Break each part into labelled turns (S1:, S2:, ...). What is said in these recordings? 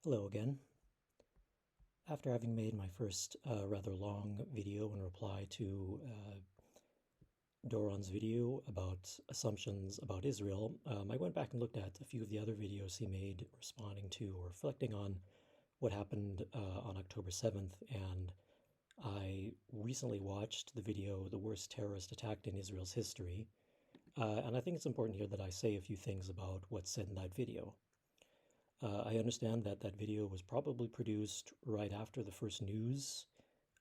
S1: Hello again. After having made my first rather long video in reply to Doron's video about assumptions about Israel, I went back and looked at a few of the other videos he made responding to or reflecting on what happened on October 7th, and I recently watched the video, The Worst Terrorist Attack in Israel's History, and I think it's important here that I say a few things about what's said in that video. I understand that that video was probably produced right after the first news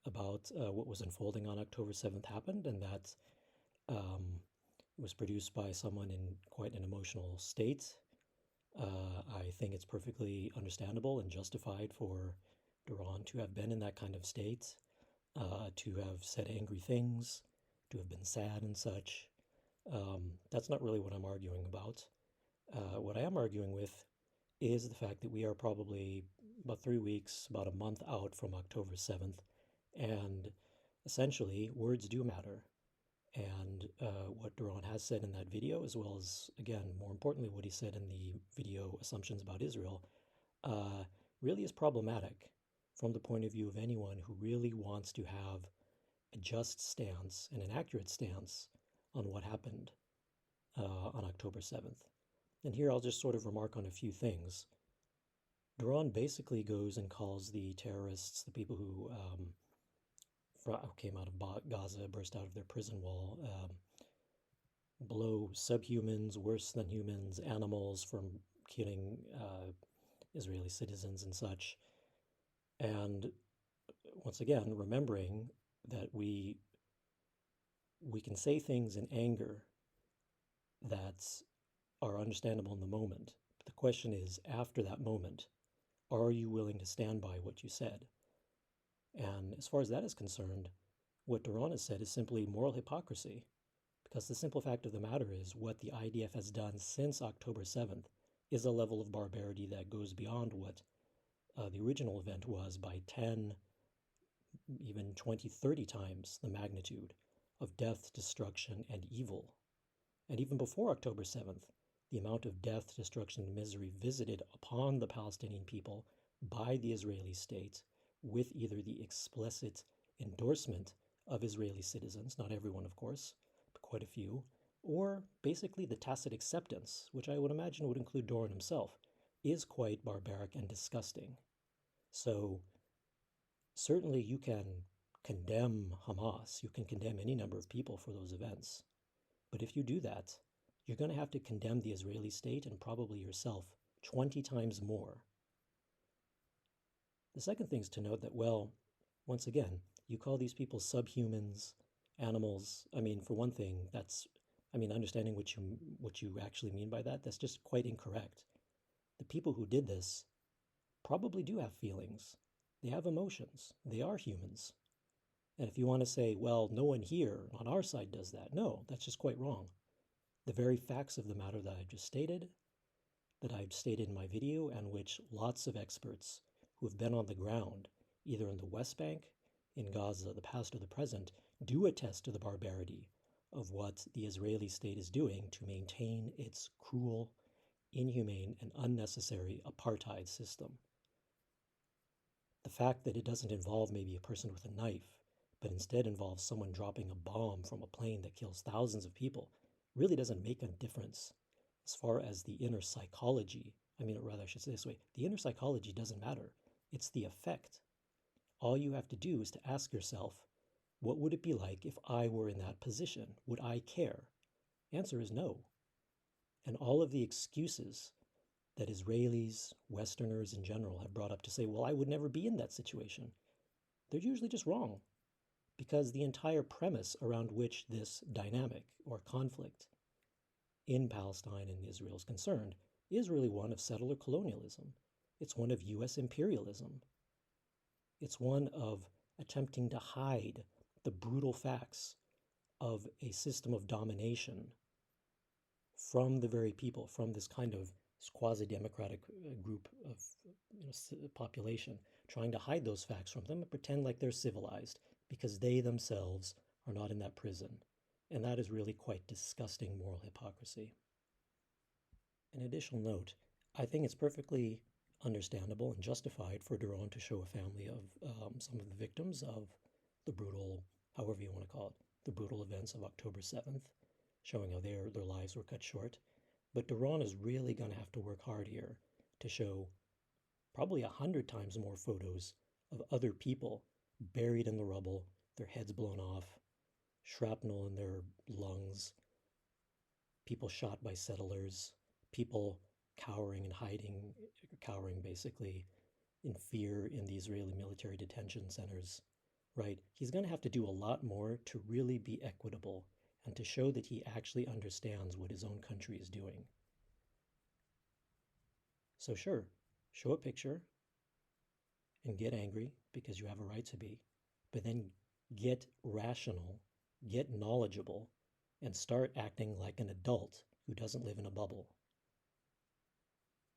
S1: about what was unfolding on October 7th happened, and that it was produced by someone in quite an emotional state. I think it's perfectly understandable and justified for Duran to have been in that kind of state, to have said angry things, to have been sad and such. That's not really what I'm arguing about. What I am arguing with is the fact that we are probably about 3 weeks, about a month out from October 7th, and essentially words do matter. And what Duran has said in that video, as well as, again, more importantly, what he said in the video Assumptions About Israel, really is problematic from the point of view of anyone who really wants to have a just stance and an accurate stance on what happened on October 7th. And here I'll just sort of remark on a few things. Duran basically goes and calls the terrorists, the people who came out of Gaza, burst out of their prison wall, below subhumans, worse than humans, animals from killing Israeli citizens and such. And once again, remembering that we can say things in anger that are understandable in the moment. But the question is, after that moment, are you willing to stand by what you said? And as far as that is concerned, what Duran has said is simply moral hypocrisy. Because the simple fact of the matter is, what the IDF has done since October 7th is a level of barbarity that goes beyond what the original event was by 10, even 20, 30 times the magnitude of death, destruction, and evil. And even before October 7th, the amount of death, destruction, and misery visited upon the Palestinian people by the Israeli state, with either the explicit endorsement of Israeli citizens, not everyone, of course, but quite a few, or basically the tacit acceptance, which I would imagine would include Doran himself, is quite barbaric and disgusting. So certainly you can condemn Hamas, you can condemn any number of people for those events. But if you do that, you're going to have to condemn the Israeli state and probably yourself 20 times more. The second thing is to note that, well, once again, you call these people subhumans, animals. I mean, for one thing, understanding what you actually mean by that, that's just quite incorrect. The people who did this probably do have feelings. They have emotions. They are humans. And if you want to say, well, no one here on our side does that, no, that's just quite wrong. The very facts of the matter that I've stated in my video, and which lots of experts who have been on the ground, either in the West Bank, in Gaza, the past or the present, do attest to the barbarity of what the Israeli state is doing to maintain its cruel, inhumane, and unnecessary apartheid system. The fact that it doesn't involve maybe a person with a knife, but instead involves someone dropping a bomb from a plane that kills thousands of people, really doesn't make a difference as far as the inner psychology. I should say this way, the inner psychology doesn't matter. It's the effect. All you have to do is to ask yourself, what would it be like if I were in that position? Would I care? Answer is no. And all of the excuses that Israelis, Westerners in general, have brought up to say, well, I would never be in that situation, they're usually just wrong. Because the entire premise around which this dynamic or conflict in Palestine and Israel is concerned is really one of settler colonialism. It's one of U.S. imperialism. It's one of attempting to hide the brutal facts of a system of domination from the very people, from this kind of quasi-democratic group of population, trying to hide those facts from them and pretend like they're civilized because they themselves are not in that prison. And that is really quite disgusting moral hypocrisy. An additional note, I think it's perfectly understandable and justified for Duran to show a family of some of the victims of the brutal, however you want to call it, the brutal events of October 7th, showing how their lives were cut short. But Duran is really going to have to work hard here to show probably 100 times more photos of other people buried in the rubble, their heads blown off, shrapnel in their lungs, people shot by settlers, people cowering and hiding, cowering basically in fear in the Israeli military detention centers, right? He's going to have to do a lot more to really be equitable and to show that he actually understands what his own country is doing. So, sure, show a picture and get angry because you have a right to be, but then get rational, get knowledgeable, and start acting like an adult who doesn't live in a bubble.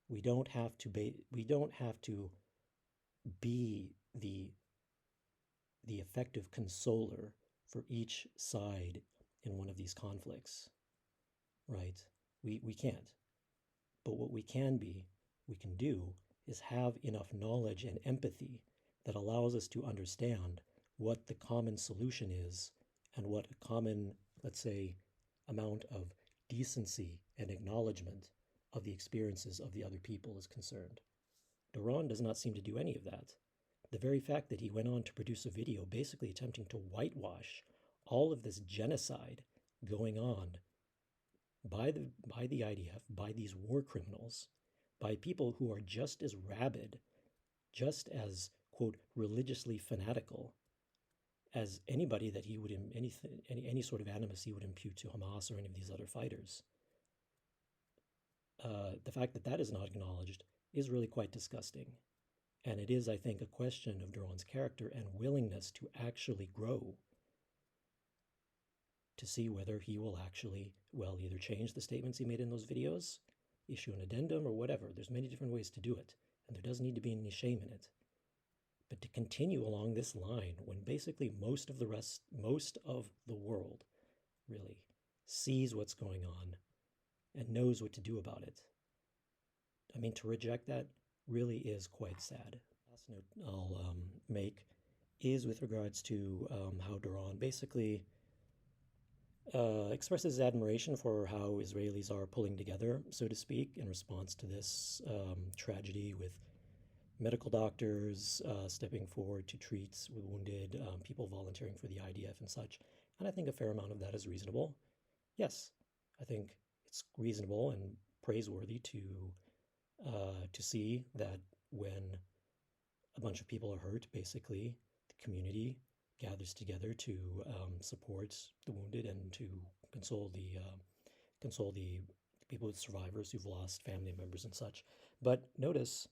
S1: We don't have to be the effective consoler for each side in one of these conflicts, right? We can't. But what we can do is have enough knowledge and empathy that allows us to understand what the common solution is and what a common, let's say, amount of decency and acknowledgement of the experiences of the other people is concerned. Duran does not seem to do any of that. The very fact that he went on to produce a video basically attempting to whitewash all of this genocide going on by the IDF, by these war criminals, by people who are just as rabid, just as, quote, religiously fanatical as anybody that he would, any sort of animus he would impute to Hamas or any of these other fighters. The fact that that is not acknowledged is really quite disgusting. And it is, I think, a question of Duran's character and willingness to actually grow, to see whether he will actually, well, either change the statements he made in those videos, issue an addendum, or whatever. There's many different ways to do it, and there doesn't need to be any shame in it. But to continue along this line when basically most of the world really sees what's going on and knows what to do about it. I mean, to reject that really is quite sad. Last note I'll make is with regards to how Duran basically expresses admiration for how Israelis are pulling together, so to speak, in response to this tragedy, with medical doctors stepping forward to treat wounded, people volunteering for the IDF and such. And I think a fair amount of that is reasonable. Yes, I think it's reasonable and praiseworthy to see that when a bunch of people are hurt, basically, the community gathers together to support the wounded and to console the people, survivors who've lost family members and such. But notice,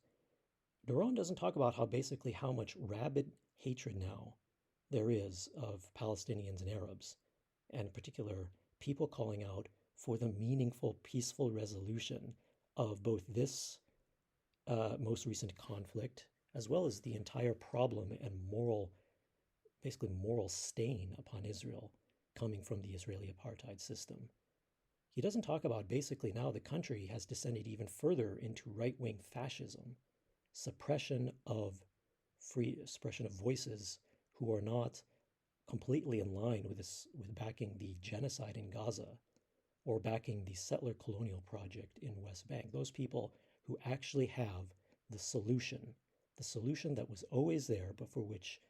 S1: Duran doesn't talk about how much rabid hatred now there is of Palestinians and Arabs, and in particular, people calling out for the meaningful, peaceful resolution of both this most recent conflict, as well as the entire problem and basically moral stain upon Israel coming from the Israeli apartheid system. He doesn't talk about basically now the country has descended even further into right-wing fascism, suppression of voices who are not completely in line with backing the genocide in Gaza or backing the settler colonial project in West Bank. Those people who actually have the solution that was always there, but for which,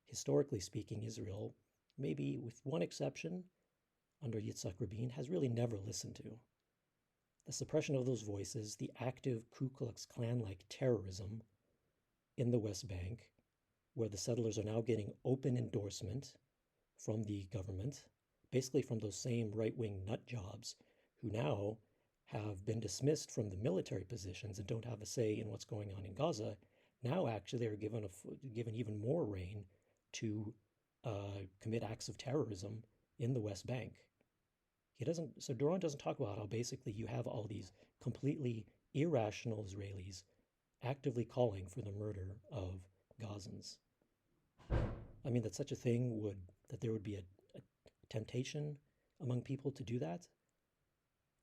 S1: historically speaking, Israel, maybe with one exception, under Yitzhak Rabin, has really never listened to. The suppression of those voices, the active Ku Klux Klan-like terrorism in the West Bank, where the settlers are now getting open endorsement from the government, basically from those same right-wing nut jobs who now have been dismissed from the military positions and don't have a say in what's going on in Gaza. Now actually are given even more rein to commit acts of terrorism in the West Bank. So Duran doesn't talk about how basically you have all these completely irrational Israelis actively calling for the murder of Gazans. I mean, that such a thing that there would be a temptation among people to do that.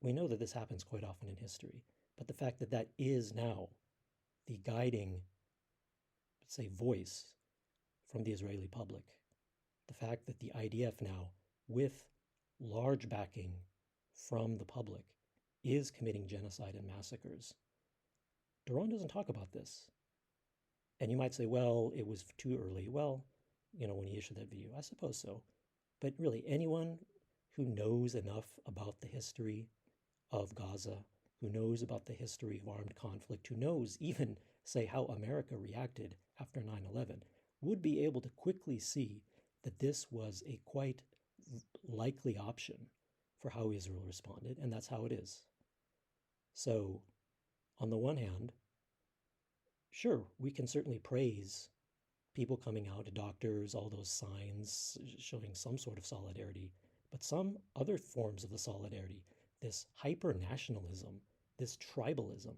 S1: We know that this happens quite often in history, but the fact that that is now the guiding, let's say, voice from the Israeli public. The fact that the IDF now, with large backing from the public, is committing genocide and massacres. Doron doesn't talk about this. And you might say, well, it was too early. Well, when he issued that video, I suppose so. But really, anyone who knows enough about the history of Gaza, who knows about the history of armed conflict, who knows even, say, how America reacted after 9/11, would be able to quickly see that this was a quite likely option for how Israel responded, and that's how it is. So, on the one hand, sure, we can certainly praise people coming out, doctors, all those signs showing some sort of solidarity, but some other forms of the solidarity, this hyper-nationalism, this tribalism,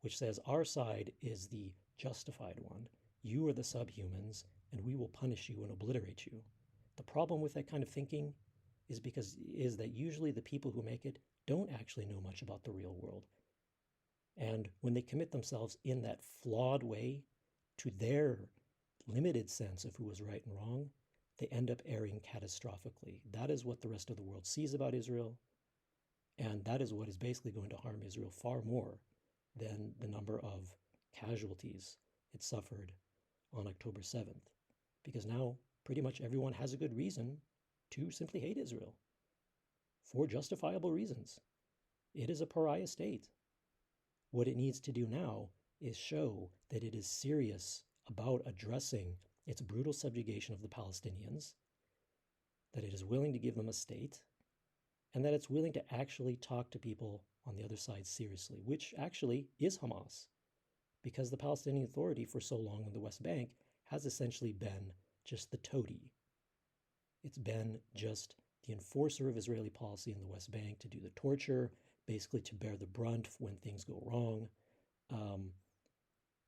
S1: which says our side is the justified one, you are the subhumans, and we will punish you and obliterate you. The problem with that kind of thinking is that usually the people who make it don't actually know much about the real world. And when they commit themselves in that flawed way to their limited sense of who was right and wrong, they end up erring catastrophically. That is what the rest of the world sees about Israel, and that is what is basically going to harm Israel far more than the number of casualties it suffered on October 7th. Because now pretty much everyone has a good reason to simply hate Israel for justifiable reasons. It is a pariah state. What it needs to do now is show that it is serious about addressing its brutal subjugation of the Palestinians, that it is willing to give them a state, and that it's willing to actually talk to people on the other side seriously, which actually is Hamas, because the Palestinian Authority for so long in the West Bank has essentially been just the toady. It's been just the enforcer of Israeli policy in the West Bank to do the torture, basically to bear the brunt when things go wrong.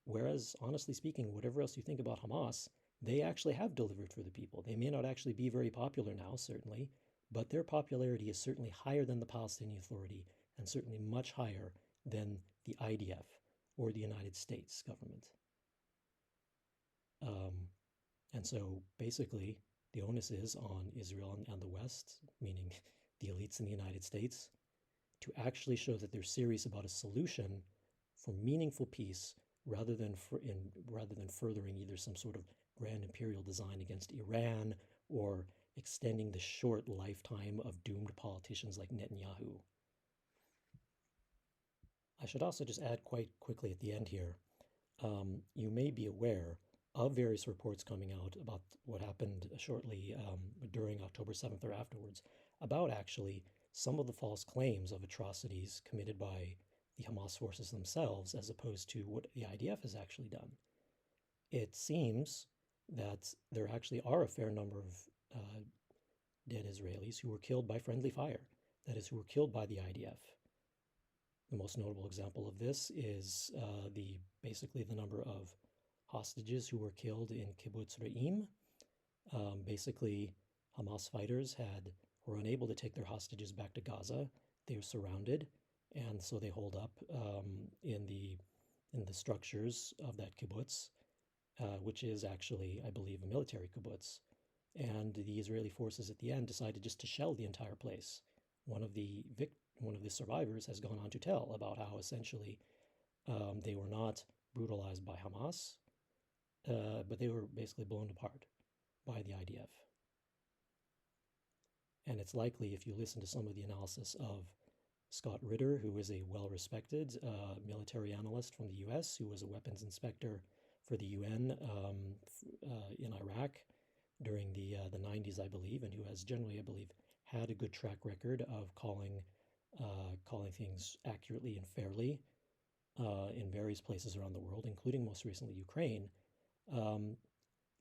S1: Whereas, honestly speaking, whatever else you think about Hamas, they actually have delivered for the people. They may not actually be very popular now, certainly, but their popularity is certainly higher than the Palestinian Authority and certainly much higher than the IDF or the United States government. And so basically, the onus is on Israel and the West, meaning the elites in the United States, to actually show that they're serious about a solution for meaningful peace rather than furthering either some sort of grand imperial design against Iran or extending the short lifetime of doomed politicians like Netanyahu. I should also just add quite quickly at the end here, you may be aware of various reports coming out about what happened shortly during October 7th or afterwards, about actually some of the false claims of atrocities committed by the Hamas forces themselves, as opposed to what the IDF has actually done. It seems that there actually are a fair number of dead Israelis who were killed by friendly fire, that is, who were killed by the IDF. The most notable example of this is basically the number of hostages who were killed in Kibbutz Re'im. Basically, Hamas fighters were unable to take their hostages back to Gaza. They were surrounded, and so they holed up in the structures of that kibbutz, which is actually, I believe, a military kibbutz. And the Israeli forces at the end decided just to shell the entire place. One of the survivors has gone on to tell about how essentially they were not brutalized by Hamas, but they were basically blown apart by the IDF. And it's likely, if you listen to some of the analysis of Scott Ritter, who is a well-respected military analyst from the US, who was a weapons inspector for the UN in Iraq during the 90s, I believe, and who has generally, I believe, had a good track record of calling things accurately and fairly in various places around the world, including most recently Ukraine.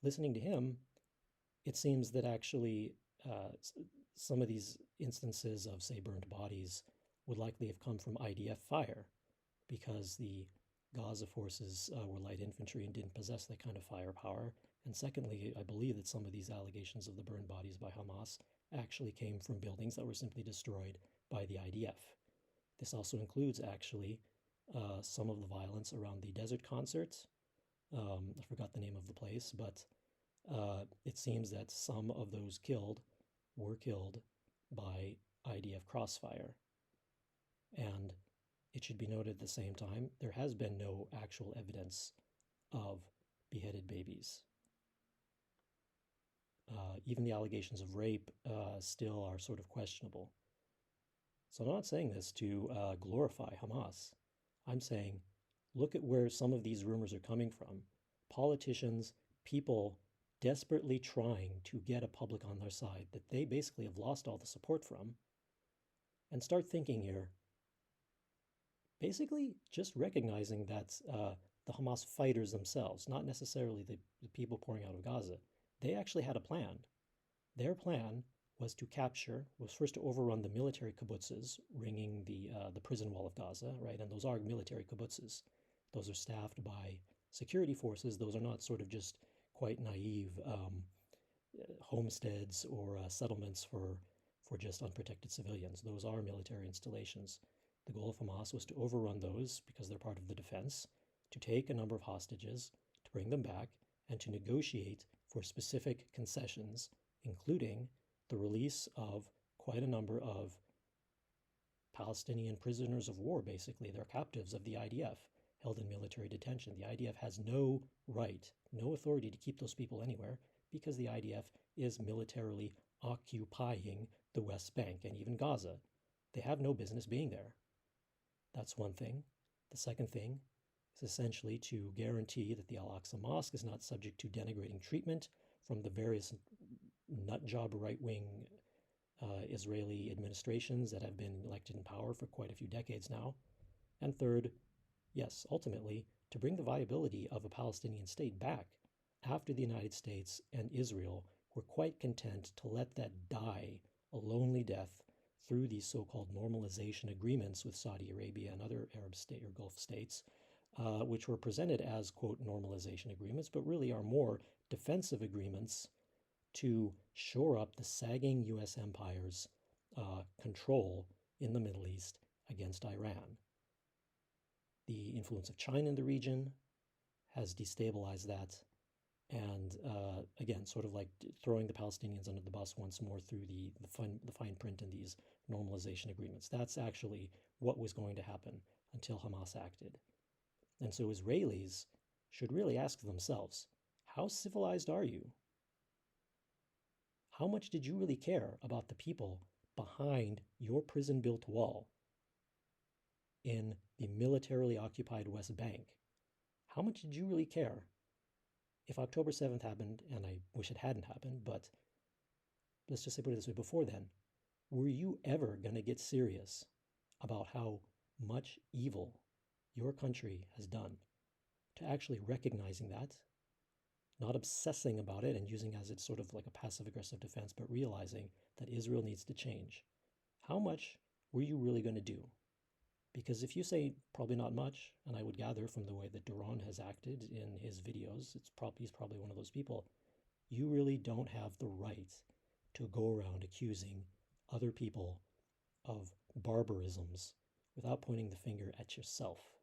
S1: Listening to him, it seems that actually some of these instances of, say, burned bodies would likely have come from IDF fire, because the Gaza forces were light infantry and didn't possess that kind of firepower. And secondly, I believe that some of these allegations of the burned bodies by Hamas actually came from buildings that were simply destroyed by the IDF. This also includes, actually, some of the violence around the desert concert. I forgot the name of the place, but it seems that some of those killed were killed by IDF crossfire. And it should be noted at the same time, there has been no actual evidence of beheaded babies. Even the allegations of rape still are sort of questionable. So I'm not saying this to glorify Hamas. I'm saying, look at where some of these rumors are coming from. Politicians, people desperately trying to get a public on their side that they basically have lost all the support from. And start thinking here, basically just recognizing that the Hamas fighters themselves, not necessarily the people pouring out of Gaza, they actually had a plan. Their plan was first to overrun the military kibbutzes ringing the prison wall of Gaza, right? And those are military kibbutzes. Those are staffed by security forces. Those are not sort of just quite naive homesteads or settlements for just unprotected civilians. Those are military installations. The goal of Hamas was to overrun those because they're part of the defense, to take a number of hostages, to bring them back, and to negotiate for specific concessions, including the release of quite a number of Palestinian prisoners of war, basically. They're captives of the IDF, held in military detention. The IDF has no right, no authority to keep those people anywhere because the IDF is militarily occupying the West Bank and even Gaza. They have no business being there. That's one thing. The second thing is essentially to guarantee that the Al-Aqsa Mosque is not subject to denigrating treatment from the various nutjob right-wing Israeli administrations that have been elected in power for quite a few decades now. And third, yes, ultimately, to bring the viability of a Palestinian state back after the United States and Israel were quite content to let that die a lonely death through these so-called normalization agreements with Saudi Arabia and other Arab state or Gulf states, which were presented as, quote, normalization agreements, but really are more defensive agreements to shore up the sagging U.S. empire's control in the Middle East against Iran. The influence of China in the region has destabilized that. And again, sort of like throwing the Palestinians under the bus once more through the fine print in these normalization agreements. That's actually what was going to happen until Hamas acted. And so Israelis should really ask themselves, how civilized are you? How much did you really care about the people behind your prison-built wall in the militarily occupied West Bank? How much did you really care? If October 7th happened, and I wish it hadn't happened, but let's just say put it this way, before then, were you ever going to get serious about how much evil your country has done to actually recognizing that, not obsessing about it and using as it's sort of like a passive-aggressive defense, but realizing that Israel needs to change? How much were you really going to do? Because if you say probably not much, and I would gather from the way that Duran has acted in his videos, he's probably one of those people, you really don't have the right to go around accusing other people of barbarisms without pointing the finger at yourself.